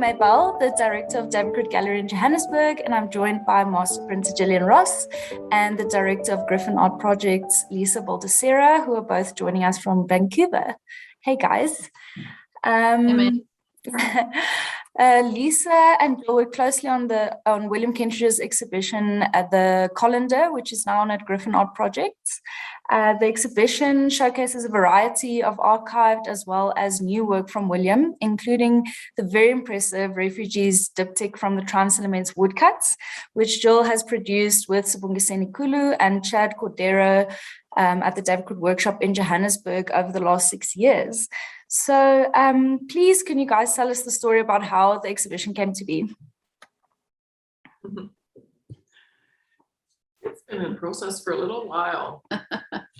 Maybell, the director of Krut Gallery in Johannesburg, and I'm joined by master printer Jillian Ross and the director of Griffin Art Projects, Lisa Baldissera, who are both joining us from Vancouver. Hey guys. Lisa and Jill work closely on William Kentridge's exhibition at the Colander, which is now on at Griffin Art Projects. The exhibition showcases a variety of archived as well as new work from William, including the very impressive Refugees diptych from the Triumphs Laments Woodcuts, which Jill has produced with Sibongiseni Kulu and Chad Cordero at the Krut workshop in Johannesburg over the last 6 years. So please, can you guys tell us the story about how the exhibition came to be? It's been in process for a little while.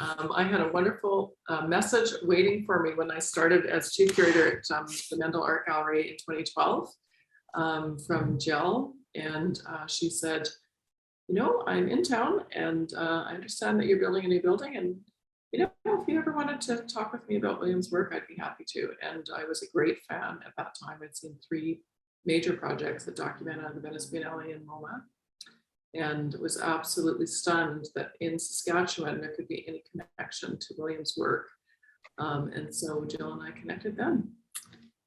I had a wonderful message waiting for me when I started as chief curator at the Mendel Art Gallery in 2012 from Jill. And she said, you know, I'm in town and I understand that you're building a new building, and you know, if you ever wanted to talk with me about William's work, I'd be happy to. And I was a great fan at that time. I'd seen 3 major projects at Documenta, the Venice Biennale, and MoMA, and was absolutely stunned that in Saskatchewan there could be any connection to William's work. And so Jill and I connected then.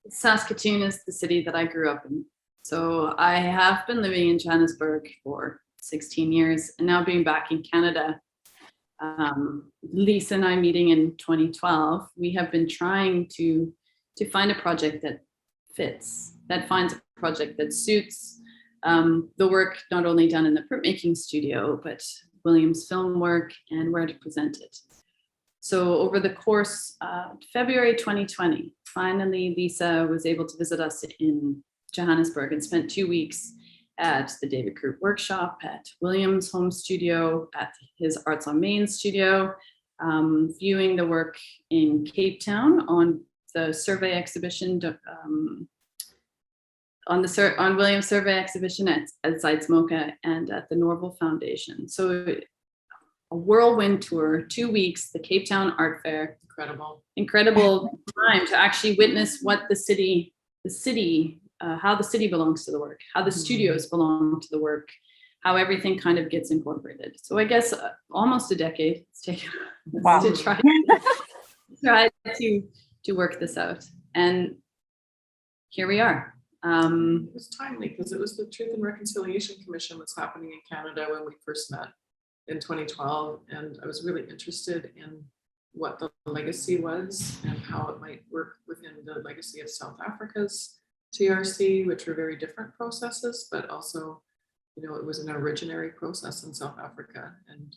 Saskatoon is the city that I grew up in. So I have been living in Johannesburg for 16 years and now being back in Canada. Lisa and I meeting in 2012, we have been trying to find a project that fits, that finds a project that suits the work not only done in the printmaking studio, but William's film work and where to present it. So over the course of February 2020, finally Lisa was able to visit us in Johannesburg and spent 2 weeks at the Krut workshop, at William's home studio, at his Arts on Main studio, viewing the work in Cape Town on the survey exhibition, on William's survey exhibition at Sites Mocha and at the Norval Foundation. So a whirlwind tour, 2 weeks, the Cape Town Art Fair. Incredible time to actually witness what how the city belongs to the work, how the studios belong to the work, how everything kind of gets incorporated. So I guess almost a decade it's taken to try to work this out. And here we are. It was timely because it was the Truth and Reconciliation Commission was happening in Canada when we first met in 2012. And I was really interested in what the legacy was and how it might work within the legacy of South Africa's TRC, which were very different processes, but also, you know, it was an originary process in South Africa. And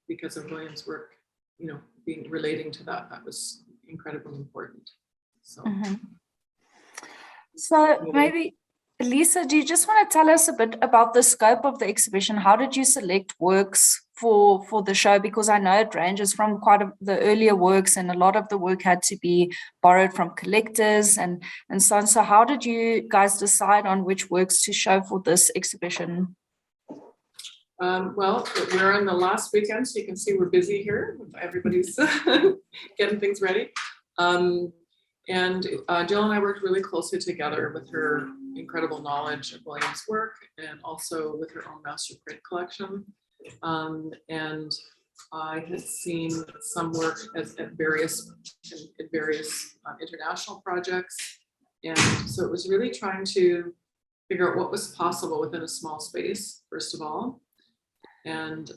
because of William's work, you know, relating to that, that was incredibly important. So, So maybe, Lisa, do you just want to tell us a bit about the scope of the exhibition? How did you select works for the show? Because I know it ranges from the earlier works, and a lot of the work had to be borrowed from collectors and so on. So how did you guys decide on which works to show for this exhibition? Well, we're on the last weekend, so you can see we're busy here. Everybody's getting things ready. And Jill and I worked really closely together with her incredible knowledge of William's work and also with her own master print collection. And I had seen some work at various international projects. And so it was really trying to figure out what was possible within a small space, first of all. And,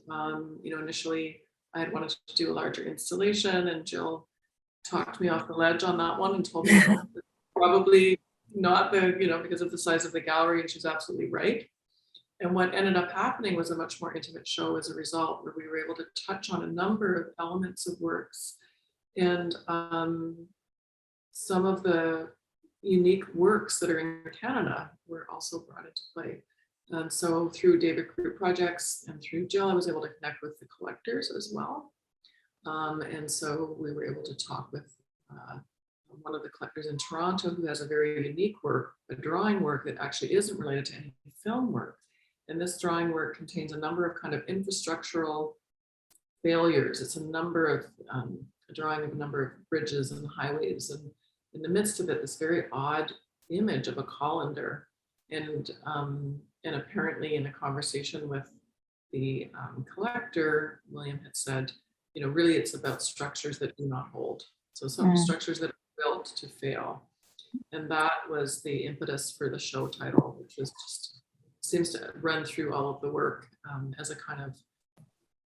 you know, initially I had wanted to do a larger installation, and Jill talked me off the ledge on that one and told me probably not because of the size of the gallery, and she's absolutely right. And what ended up happening was a much more intimate show as a result, where we were able to touch on a number of elements of works. And some of the unique works that are in Canada were also brought into play. And so through Krut projects and through Jill, I was able to connect with the collectors as well. And so we were able to talk with one of the collectors in Toronto who has a very unique work, a drawing work that actually isn't related to any film work. And this drawing work contains a number of kind of infrastructural failures. It's a drawing of a number of bridges and highways. And in the midst of it, this very odd image of a colander, and apparently in a conversation with the collector, William had said, you know, really it's about structures that do not hold. So some structures that are built to fail. And that was the impetus for the show title, which was just seems to run through all of the work as a kind of,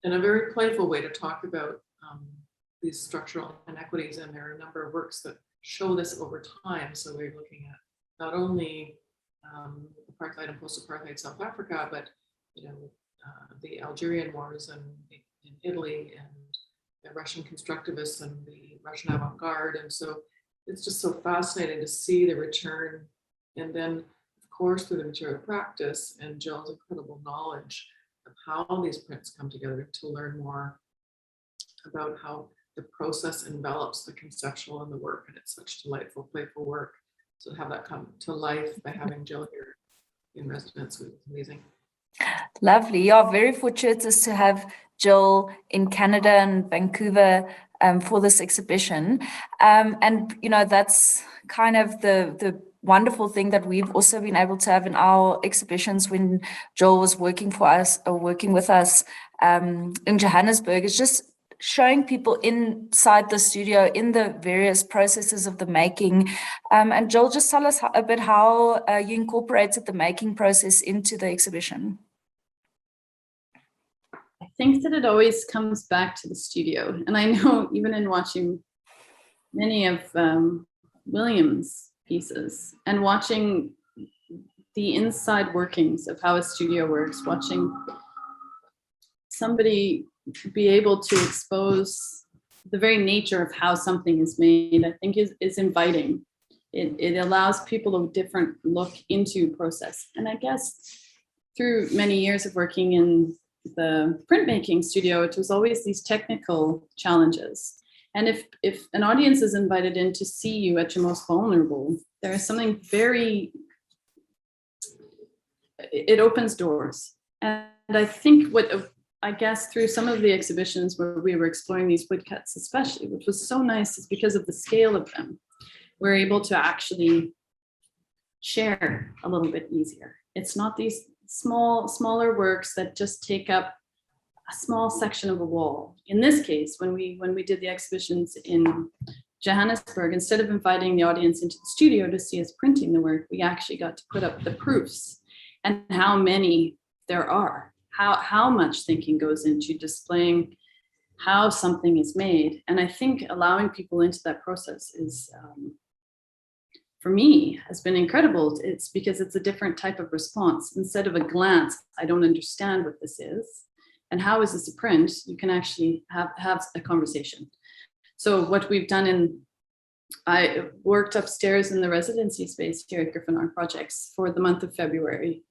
in a very playful way to talk about these structural inequities. And there are a number of works that show this over time. So we're looking at not only apartheid and post-apartheid South Africa, but you know, the Algerian wars in Italy, and the Russian constructivists and the Russian avant-garde. And so it's just so fascinating to see the return. And then, of course, through the material practice and Jill's incredible knowledge of how these prints come together, to learn more about how the process envelops the conceptual in the work. And it's such delightful, playful work. So to have that come to life by having Jill here in residence was amazing. Lovely. Yeah, very fortuitous to have Jill in Canada and Vancouver for this exhibition. And, you know, that's kind of the wonderful thing that we've also been able to have in our exhibitions when Jill was working for us or working with us in Johannesburg, is just showing people inside the studio in the various processes of the making. And Jill, just tell us a bit how you incorporated the making process into the exhibition. I think that it always comes back to the studio. And I know even in watching many of William's pieces and watching the inside workings of how a studio works, watching somebody be able to expose the very nature of how something is made, I think is inviting. It allows people a different look into process. And I guess through many years of working in the printmaking studio, it was always these technical challenges. And if an audience is invited in to see you at your most vulnerable, there is something it opens doors. And I think I guess through some of the exhibitions where we were exploring these woodcuts especially, which was so nice, is because of the scale of them, we're able to actually share a little bit easier. It's not these smaller works that just take up a small section of a wall. In this case, when we did the exhibitions in Johannesburg, instead of inviting the audience into the studio to see us printing the work, we actually got to put up the proofs and how many there are, how much thinking goes into displaying how something is made. And I think allowing people into that process is, for me, has been incredible. It's because it's a different type of response. Instead of a glance, I don't understand what this is, and how is this a print? You can actually have a conversation. So what we've done I worked upstairs in the residency space here at Griffin Art Projects for the month of February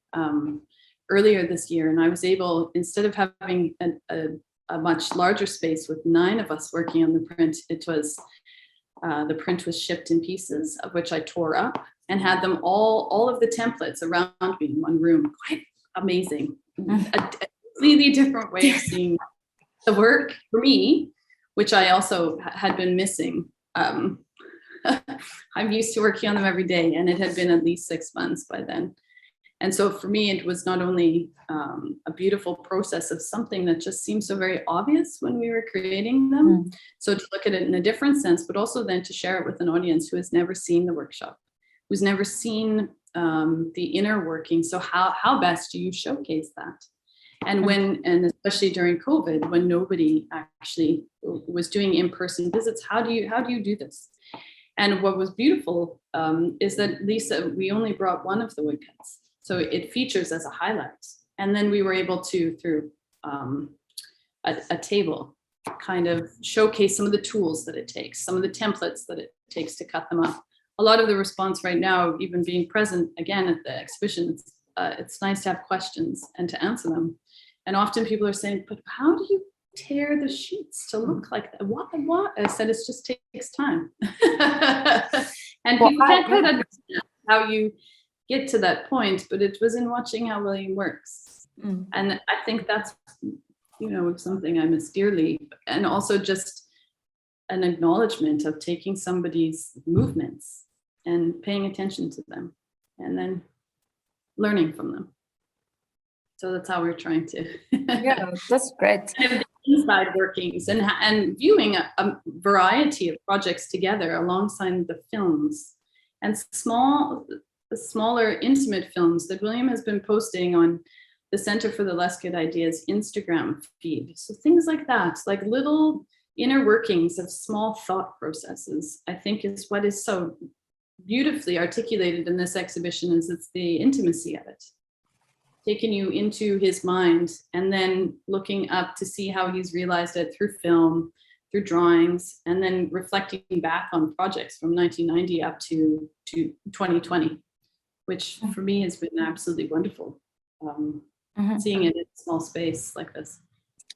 earlier this year. And I was able, instead of having a much larger space with 9 of us working on the print, the print was shipped in pieces, of which I tore up and had them all of the templates around me in one room. Quite amazing. A completely different way of seeing the work for me, which I also had been missing. I'm used to working on them every day, and it had been at least 6 months by then. And so for me, it was not only a beautiful process of something that just seemed so very obvious when we were creating them. So to look at it in a different sense, but also then to share it with an audience who has never seen the workshop, who's never seen the inner working. So how best do you showcase that? And and especially during COVID, when nobody actually was doing in-person visits, how do you do this? And what was beautiful is that Lisa, we only brought one of the woodcuts. So it features as a highlight. And then we were able to, through a table, kind of showcase some of the tools that it takes, some of the templates that it takes to cut them up. A lot of the response right now, even being present again at the exhibition, it's nice to have questions and to answer them. And often people are saying, but how do you tear the sheets to look like that? What? I said, it just takes time. And people can't quite understand how you get to that point, but it was in watching how William works. And I think that's, something I miss dearly. And also just an acknowledgement of taking somebody's movements and paying attention to them and then learning from them. So that's how we're trying to Yeah, that's great. inside workings and viewing a variety of projects together alongside the films and smaller intimate films that William has been posting on the Center for the Less Good Ideas Instagram feed. So things like that, like little inner workings of small thought processes, I think is what is so beautifully articulated in this exhibition. Is it's the intimacy of it, taking you into his mind and then looking up to see how he's realized it through film, through drawings, and then reflecting back on projects from 1990 up to 2020, which for me has been absolutely wonderful. Seeing it in a small space like this.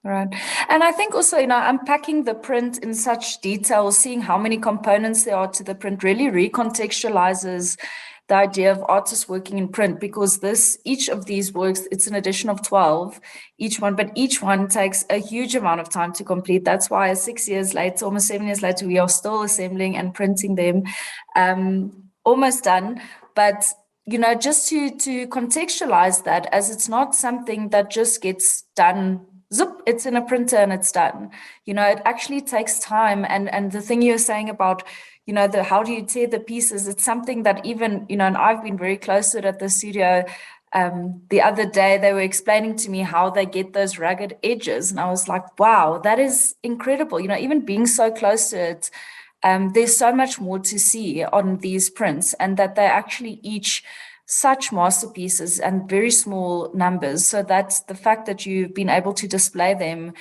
Right. And I think also, unpacking the print in such detail, seeing how many components there are to the print really recontextualizes the idea of artists working in print, because each of these works, it's an edition of 12, each one takes a huge amount of time to complete. That's why 6 years later, almost 7 years later, we are still assembling and printing them, almost done. But just to contextualize that, as it's not something that just gets done, zip, it's in a printer and it's done. It actually takes time. And the thing you're saying about, how do you tear the pieces? It's something that even, and I've been very close to it at the studio. The other day, they were explaining to me how they get those rugged edges. And I was like, wow, that is incredible. Even being so close to it, there's so much more to see on these prints, and that they're actually each such masterpieces and very small numbers. So that's the fact that you've been able to display them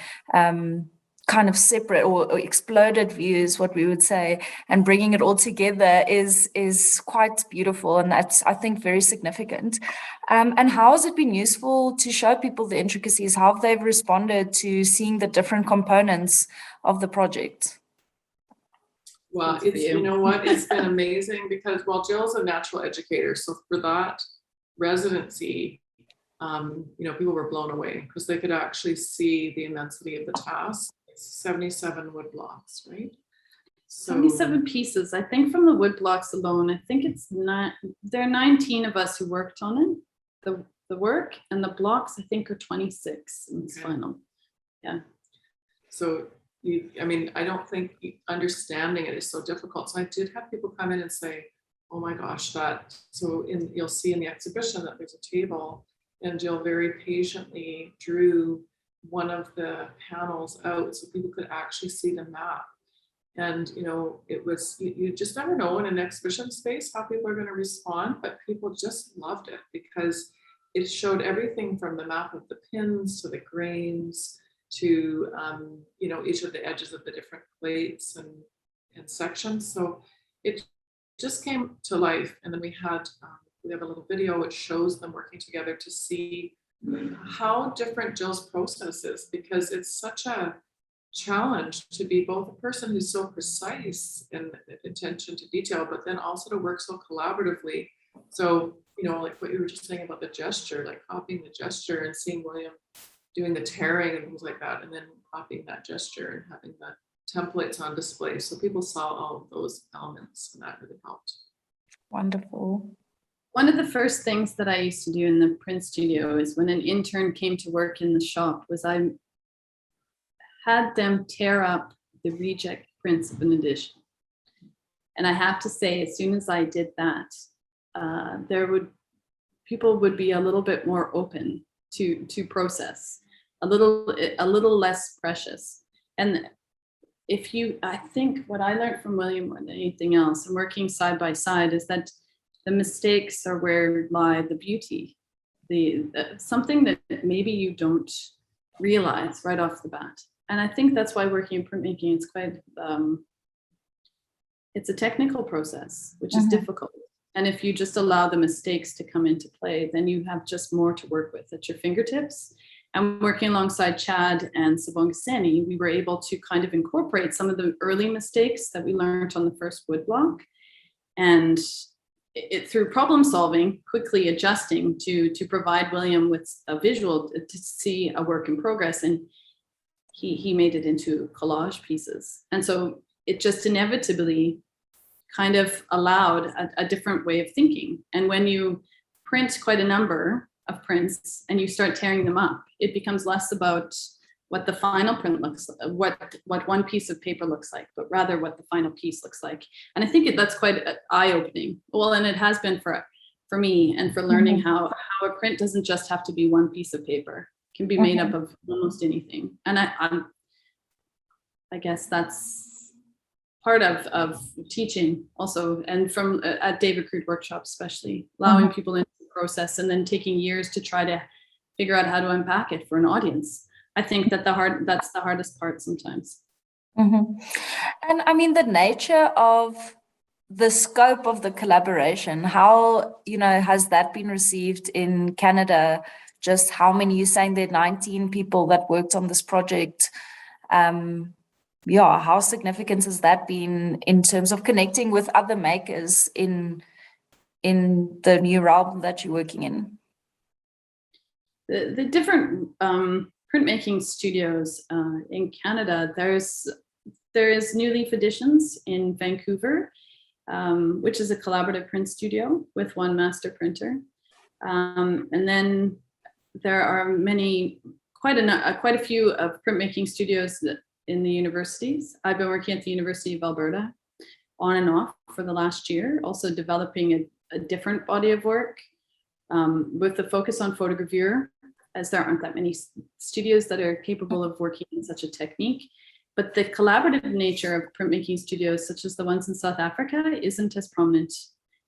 kind of separate or exploded views, what we would say, and bringing it all together is quite beautiful. And that's, I think, very significant. And how has it been useful to show people the intricacies? How have they responded to seeing the different components of the project? Well, it's been amazing because, Jill's a natural educator. So for that residency, people were blown away because they could actually see the immensity of the task. It's 77 wood blocks, right? So 77 pieces. I think from the wood blocks alone, I think it's not, there are 19 of us who worked on it, the work, and the blocks, I think, are 26 in this final. Yeah. So I don't think understanding it is so difficult. So I did have people come in and say, oh my gosh, you'll see in the exhibition that there's a table, and Jill very patiently drew one of the panels out so people could actually see the map. And, it was, you just never know in an exhibition space how people are going to respond, but people just loved it because it showed everything from the map of the pins to the grains to each of the edges of the different plates and sections. So it just came to life. And then we have a little video which shows them working together to see how different Jill's process is, because it's such a challenge to be both a person who's so precise in attention to detail, but then also to work so collaboratively. So like what you were just saying about the gesture, like copying the gesture and seeing William doing the tearing and things like that, and then copying that gesture and having the templates on display. So people saw all of those elements, and that really helped. Wonderful. One of the first things that I used to do in the print studio is when an intern came to work in the shop was I had them tear up the reject prints of an edition. And I have to say, as soon as I did that, people would be a little bit more open to process, a little less precious. And I think what I learned from William more than anything else, and working side by side, is that the mistakes are where lie the beauty, something that maybe you don't realize right off the bat. And I think that's why working in printmaking, it's quite, it's a technical process, which is difficult. And if you just allow the mistakes to come into play, then you have just more to work with at your fingertips. And working alongside Chad and Sabongaseni, we were able to kind of incorporate some of the early mistakes that we learned on the first wood block, and through problem solving, quickly adjusting to provide William with a visual to see a work in progress. And he made it into collage pieces. And so it just inevitably kind of allowed a different way of thinking. And when you print quite a number of prints and you start tearing them up, it becomes less about what the final print looks like, what one piece of paper looks like, but rather what the final piece looks like. And I think that's quite eye-opening. Well, and it has been for me, and for learning how a print doesn't just have to be one piece of paper. It can be made up of almost anything. And I guess that's part of teaching also, and from at David Krut workshops especially, allowing people into the process and then taking years to try to figure out how to unpack it for an audience. I think that that's the hardest part sometimes. And I mean, the nature of the scope of the collaboration, how, has that been received in Canada? Just how many, you're saying there are 19 people that worked on this project. How significant has that been in terms of connecting with other makers in the new realm that you're working in? The different printmaking studios in Canada, there is New Leaf Editions in Vancouver, which is a collaborative print studio with one master printer. And then there are quite a few of printmaking studios in the universities. I've been working at the University of Alberta on and off for the last year, also developing a different body of work with the focus on photogravure, as there aren't that many studios that are capable of working in such a technique. But the collaborative nature of printmaking studios, such as the ones in South Africa, isn't as prominent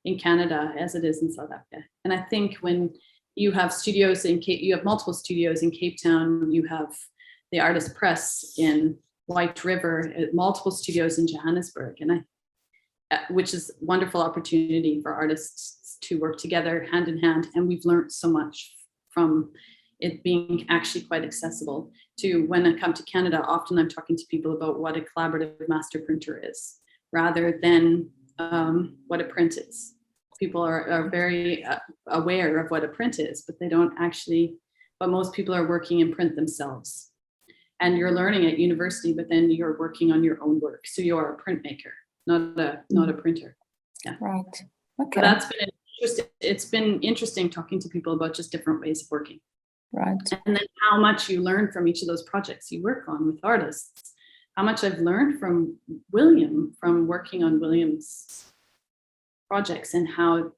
in Canada as it is in South Africa. And I think when you have studios you have multiple studios in Cape Town, you have the Artist Press in White River, multiple studios in Johannesburg, which is a wonderful opportunity for artists to work together hand in hand. And we've learned so much from it being actually quite accessible. To when I come to Canada, often I'm talking to people about what a collaborative master printer is, rather than what a print is. People are very aware of what a print is, but they don't actually, but most people are working in print themselves. And you're learning at university, but then you're working on your own work. So you're a printmaker, not a printer. Yeah. Right. Okay. So that's been interesting. It's been interesting talking to people about just different ways of working. Right. And then how much you learn from each of those projects you work on with artists. How much I've learned from William, from working on William's projects, and how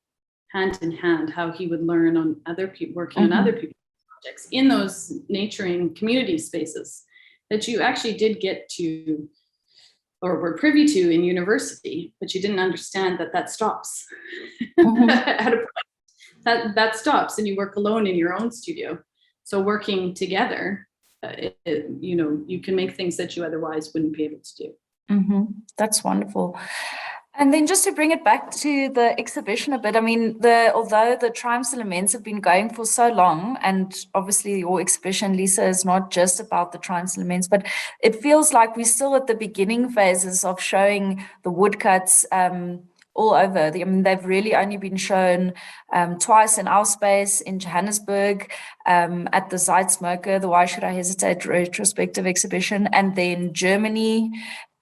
hand in hand, how he would learn on other people, working on other people's projects in those nurturing community spaces that you actually did get to or were privy to in university, but you didn't understand that stops. At a point, that stops, and you work alone in your own studio. So working together, you can make things that you otherwise wouldn't be able to do. That's wonderful. And then just to bring it back to the exhibition a bit, I mean, although the Triumphs Laments have been going for so long, and obviously your exhibition, Lisa, is not just about the Triumphs Laments, but it feels like we're still at the beginning phases of showing the woodcuts all over. I mean, they've really only been shown twice in our space in Johannesburg, at the Zeitsmoker, the Why Should I Hesitate retrospective exhibition, and then Germany,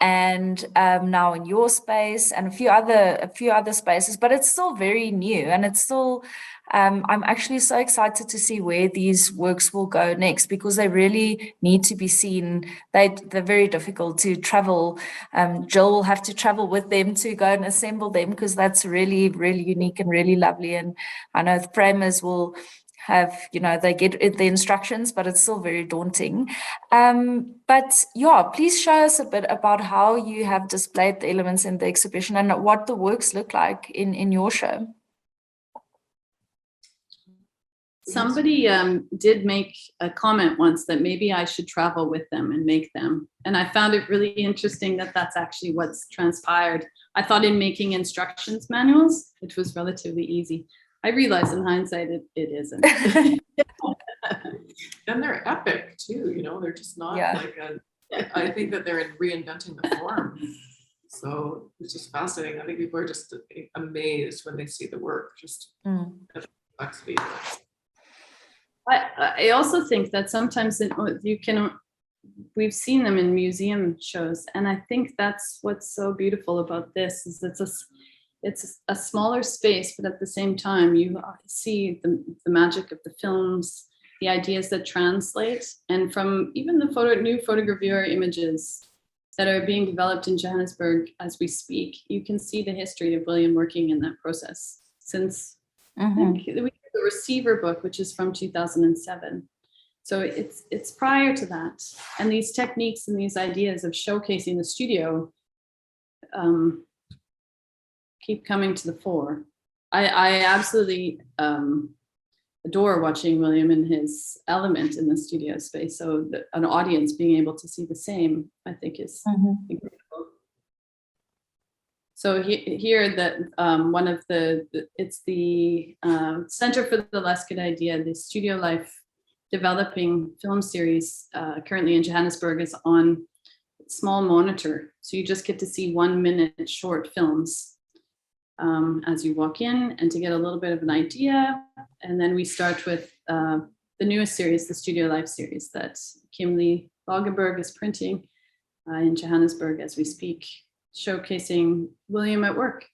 and now in your space, and a few other spaces. But it's still very new, and it's still I'm actually so excited to see where these works will go next, because they really need to be seen. They're very difficult to travel. Jill will have to travel with them to go and assemble them, because that's really, really unique and really lovely. And I know the framers will have, they get the instructions, but it's still very daunting. But yeah, please show us a bit about how you have displayed the elements in the exhibition and what the works look like in your show. Somebody did make a comment once that maybe I should travel with them and make them. And I found it really interesting that that's actually what's transpired. I thought in making instructions manuals, which was relatively easy. I realized in hindsight it isn't. And they're epic too, they're just not I think that they're reinventing the form. So it's just fascinating. I think people are just amazed when they see the work, just at the complexity. I also think that sometimes we've seen them in museum shows, and I think that's what's so beautiful about this is it's a smaller space, but at the same time you see the magic of the films, the ideas that translate, and from even the new photogravure images that are being developed in Johannesburg as we speak, you can see the history of William working in that process since I think we have the Receiver book, which is from 2007. So it's prior to that. And these techniques and these ideas of showcasing the studio keep coming to the fore. I absolutely adore watching William in his element in the studio space. So an audience being able to see the same, I think is incredible. So here that one of it's the Center for the Less Good Idea, the Studio Life developing film series currently in Johannesburg is on small monitor. So you just get to see 1 minute short films as you walk in and to get a little bit of an idea. And then we start with the newest series, the Studio Life series that Kimberly Lagerberg is printing in Johannesburg as we speak, showcasing William at work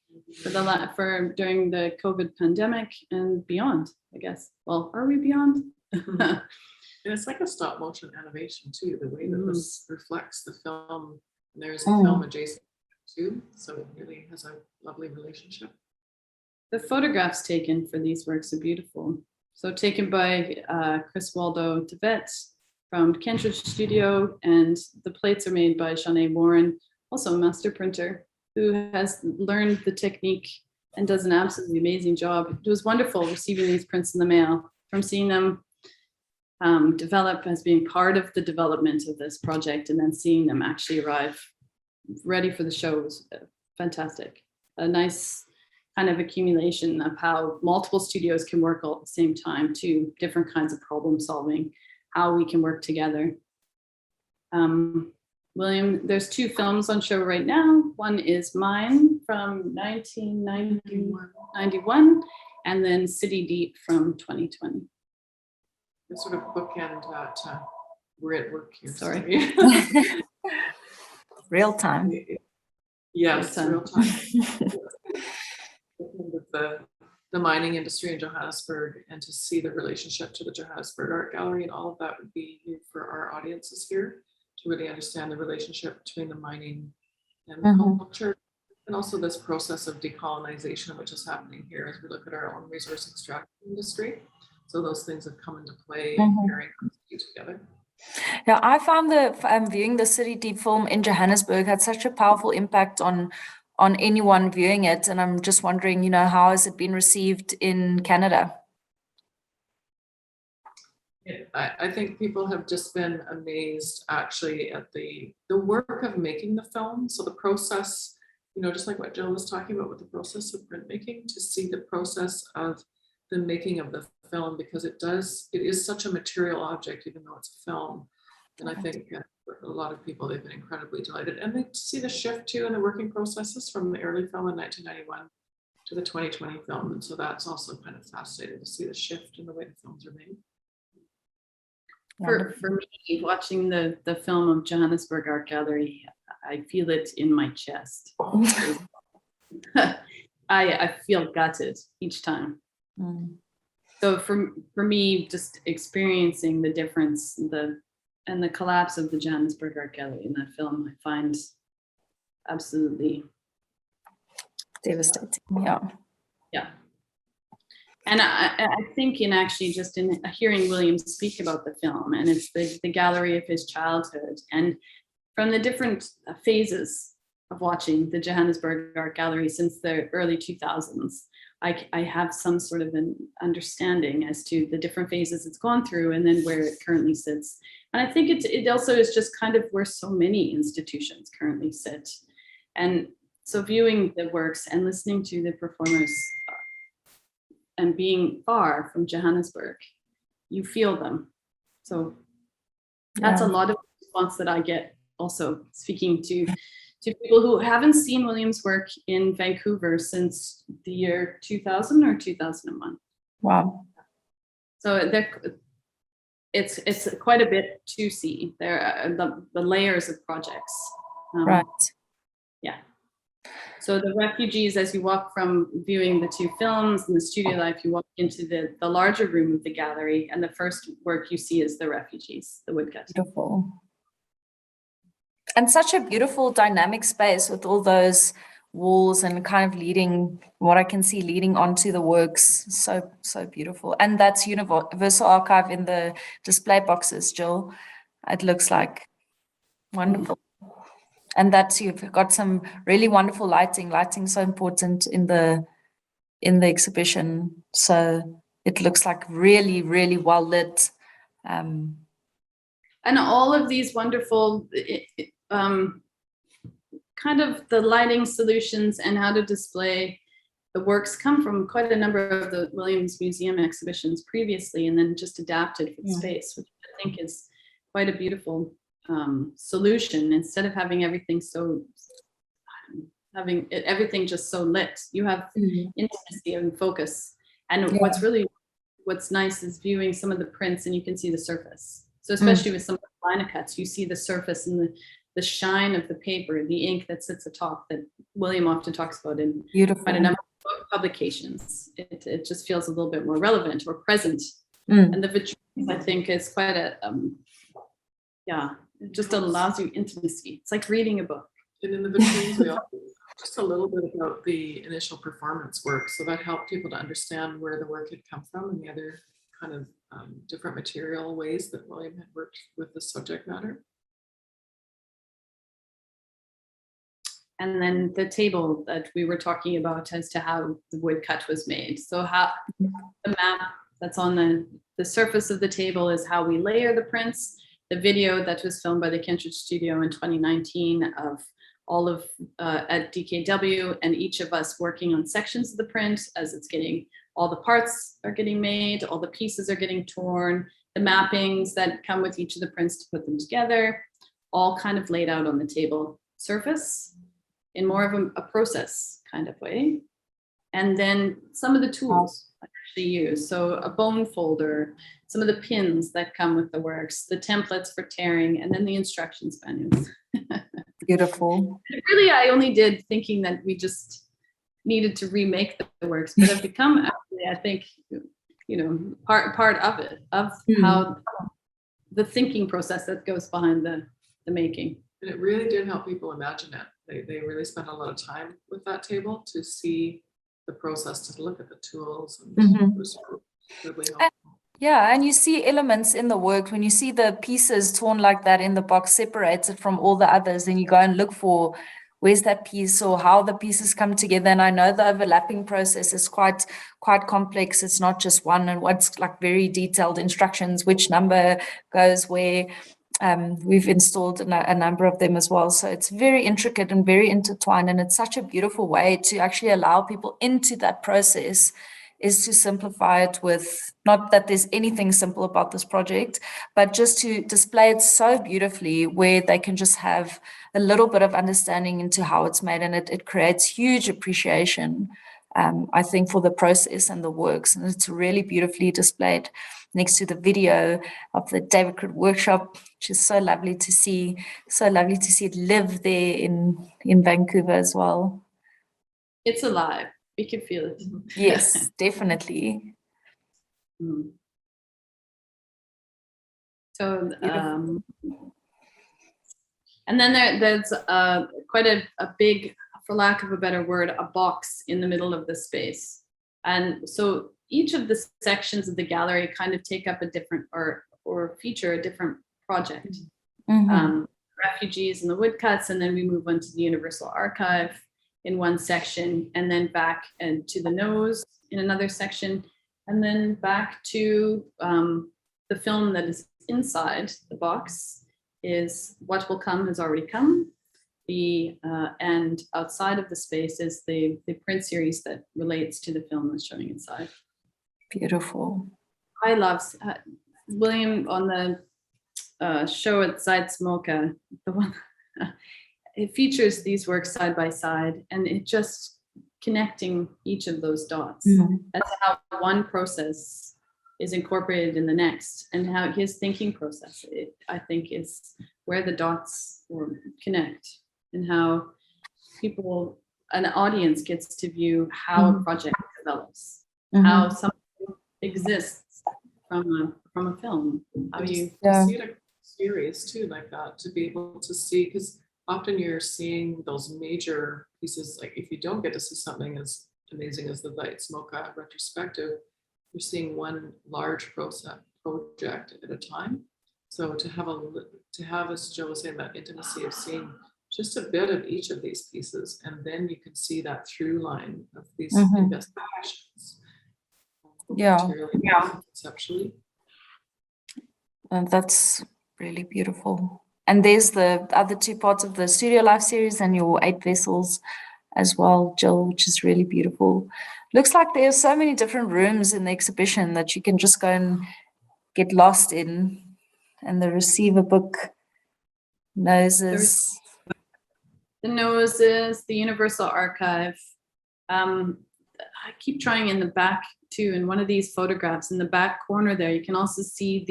for during the COVID pandemic and beyond, I guess. Well, are we beyond? And it's like a stop motion animation too, the way that this reflects the film. And there's a film adjacent too, so it really has a lovely relationship. The photographs taken for these works are beautiful. So taken by Chris Waldo Tevet from Kentridge Studio, and the plates are made by Shanae Warren, also a master printer, who has learned the technique and does an absolutely amazing job. It was wonderful receiving these prints in the mail, from seeing them develop as being part of the development of this project, and then seeing them actually arrive ready for the show was fantastic. A nice kind of accumulation of how multiple studios can work all at the same time, to different kinds of problem solving, how we can work together. William, there's 2 films on show right now. One is mine from 1991, and then City Deep from 2020. The sort of bookend that we're at work here. Sorry. Real time. Yes, real time. With the mining industry in Johannesburg, and to see the relationship to the Johannesburg Art Gallery and all of that would be new for our audiences here, to really understand the relationship between the mining and the culture, and also this process of decolonization, which is happening here as we look at our own resource extraction industry. So those things have come into play, pairing together. Yeah, I found viewing the City Deep film in Johannesburg had such a powerful impact on anyone viewing it, and I'm just wondering, how has it been received in Canada? I think people have just been amazed actually at the work of making the film. So the process, just like what Jill was talking about with the process of printmaking, to see the process of the making of the film, because it is such a material object, even though it's a film. And I think for a lot of people, they've been incredibly delighted. And they see the shift too in the working processes from the early film in 1991 to the 2020 film. And so that's also kind of fascinating to see the shift in the way the films are made. For me, watching the film of Johannesburg Art Gallery, I feel it in my chest. I feel gutted each time. So for me, just experiencing the difference, and the collapse of the Johannesburg Art Gallery in that film, I find absolutely devastating. Yeah. And I think in hearing William speak about the film, and it's the gallery of his childhood, and from the different phases of watching the Johannesburg Art Gallery since the early 2000s, I have some sort of an understanding as to the different phases it's gone through, and then where it currently sits. And I think it also is just kind of where so many institutions currently sit. And so viewing the works and listening to the performers, and being far from Johannesburg, you feel them. So that's a lot of response that I get, also speaking to people who haven't seen William's work in Vancouver since the year 2000 or 2001. Wow. So it's quite a bit to see. There are the layers of projects. Right. Yeah. So the refugees, as you walk from viewing the two films and the studio life, you walk into the larger room of the gallery, and the first work you see is the refugees, the woodcut. Beautiful. And such a beautiful dynamic space with all those walls and kind of leading, what I can see leading onto the works. So beautiful. And that's Universal Archive in the display boxes, Jill. It looks like wonderful. And that's, you've got some really wonderful lighting. Lighting so important in the exhibition. So it looks like really, really well lit. And all of these wonderful kind of the lighting solutions and how to display the works come from quite a number of the Williams Museum exhibitions previously, and then just adapted for the space, which I think is quite a beautiful solution. Instead of having everything everything just so lit, you have intimacy and focus. And what's nice is viewing some of the prints and you can see the surface. So especially with some of the lino cuts, you see the surface and the shine of the paper, the ink that sits atop, that William often talks about in quite a number of publications. It just feels a little bit more relevant or present. And the vitrines, I think, is quite a it just allows you intimacy. It's like reading a book. And in the vitrines, we also just a little bit about the initial performance work, so that helped people to understand where the work had come from and the other kind of different material ways that William had worked with the subject matter. And then the table that we were talking about as to how the woodcut was made. So how the map that's on the surface of the table is how we layer the prints. The video that was filmed by the Kentridge studio in 2019 of all of at DKW, and each of us working on sections of the print as it's getting, all the parts are getting made, all the pieces are getting torn, the mappings that come with each of the prints to put them together, all kind of laid out on the table surface in more of a process kind of way. And then some of the tools I actually use. So a bone folder, some of the pins that come with the works, the templates for tearing, and then the instructions manuals. Beautiful. Really, I only did thinking that we just needed to remake the works, but have become actually, I think, part of it, of how the thinking process that goes behind the making. And it really did help people imagine it. They really spent a lot of time with that table to see the process, to look at the tools, and it was really helpful. Yeah, and you see elements in the work. When you see the pieces torn like that in the box, separated from all the others, then you go and look for where's that piece or how the pieces come together. And I know the overlapping process is quite complex. It's not just one, and what's like very detailed instructions, which number goes where. We've installed a number of them as well. So it's very intricate and very intertwined, and it's such a beautiful way to actually allow people into that process, is to simplify it with, not that there's anything simple about this project, but just to display it so beautifully where they can just have a little bit of understanding into how it's made, and it creates huge appreciation, I think, for the process and the works. And it's really beautifully displayed next to the video of the David Krut workshop, which is so lovely to see. So lovely to see it live there in Vancouver as well. It's alive. We can feel it. Yes, definitely. So, and then there's quite a big, for lack of a better word, a box in the middle of the space. And so each of the sections of the gallery kind of take up a different or feature a different project. Refugees and the woodcuts, and then we move on to the Universal Archive in one section, and then back and to the nose in another section, and then back to the film that is inside the box is What Will Come Has Already Come. And outside of the space is the print series that relates to the film that's showing inside. Beautiful. I love William on the show at Side Smoka, the one it features these works side by side, and it just connecting each of those dots. That's how one process is incorporated in the next, and how his thinking process, I think, is where the dots connect, and how an audience gets to view how a project develops, how something exists from a film. How you see it a series too, like that, to be able to see, because often you're seeing those major pieces, like if you don't get to see something as amazing as the Lights Mocha retrospective, you're seeing one large project at a time. So to have, as Jill was saying, that intimacy of seeing just a bit of each of these pieces, and then you can see that through line of these investigations. Conceptually. And that's really beautiful. And there's the other two parts of the Studio Life series and your 8 vessels as well, Jill, which is really beautiful. Looks like there are so many different rooms in the exhibition that you can just go and get lost in. And the receiver book, noses. The noses, the Universal Archive. I keep trying in the back too, in one of these photographs, in the back corner there, you can also see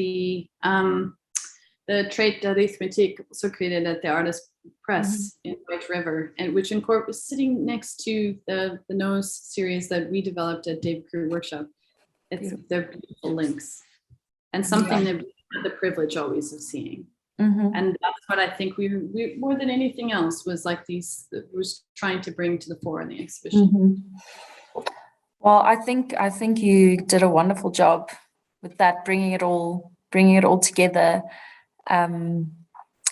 the trait d'arithmétique, also created at the Artist Press in White River, and which was sitting next to the nose series that we developed at David Krut Workshop. They're beautiful links, and something that we had the privilege always of seeing. And that's what I think we more than anything else was like was trying to bring to the fore in the exhibition. Well, I think you did a wonderful job with that, bringing it all together. And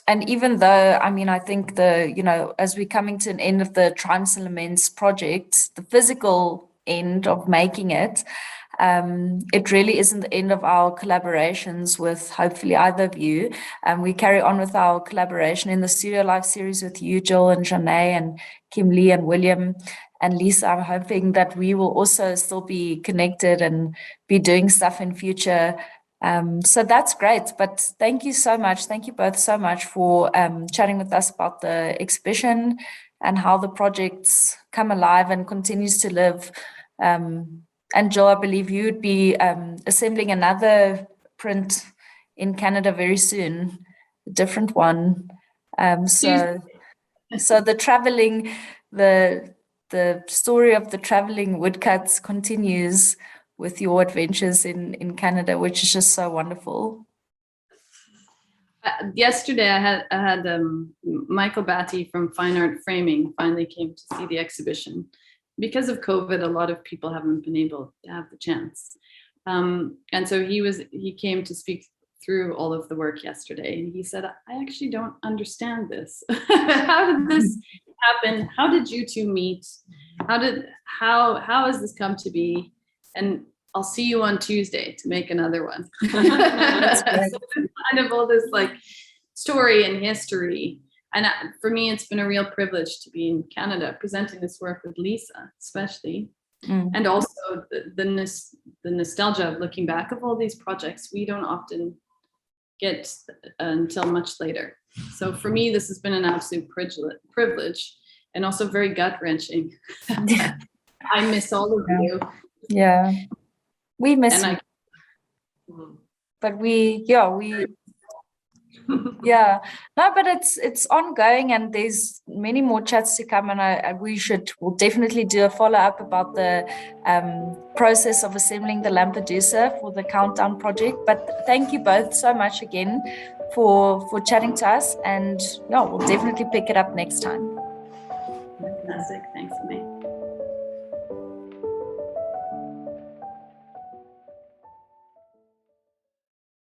even though, I mean, I think as we're coming to an end of the Triumphs Laments project, the physical end of making it, it really isn't the end of our collaborations with hopefully either of you. We carry on with our collaboration in the Studio Life series with you, Jill and Janae and Kim Lee and William and Lisa. I'm hoping that we will also still be connected and be doing stuff in future. So that's great. But thank you so much. Thank you both so much for chatting with us about the exhibition and how the project's come alive and continues to live. And Jill, I believe you would be assembling another print in Canada very soon, a different one. So the traveling, the story of the traveling woodcuts continues with your adventures in Canada, which is just so wonderful. Yesterday, I had Michael Batty from Fine Art Framing finally came to see the exhibition. Because of COVID, a lot of people haven't been able to have the chance. And so he came to speak through all of the work yesterday, and he said, I actually don't understand this. How did this happen? How did you two meet? How has this come to be? And I'll see you on Tuesday to make another one. That's so kind of all this like story and history. And for me, it's been a real privilege to be in Canada presenting this work with Lisa, especially. And also the nostalgia of looking back of all these projects we don't often get until much later. So for me, this has been an absolute privilege and also very gut-wrenching. I miss all of you. Yeah, we miss you. But but it's ongoing, and there's many more chats to come, and we'll definitely do a follow-up about the process of assembling the Lampedusa for the Countdown project. But thank you both so much again for chatting to us, and we'll definitely pick it up next time. Fantastic. Thanks, May.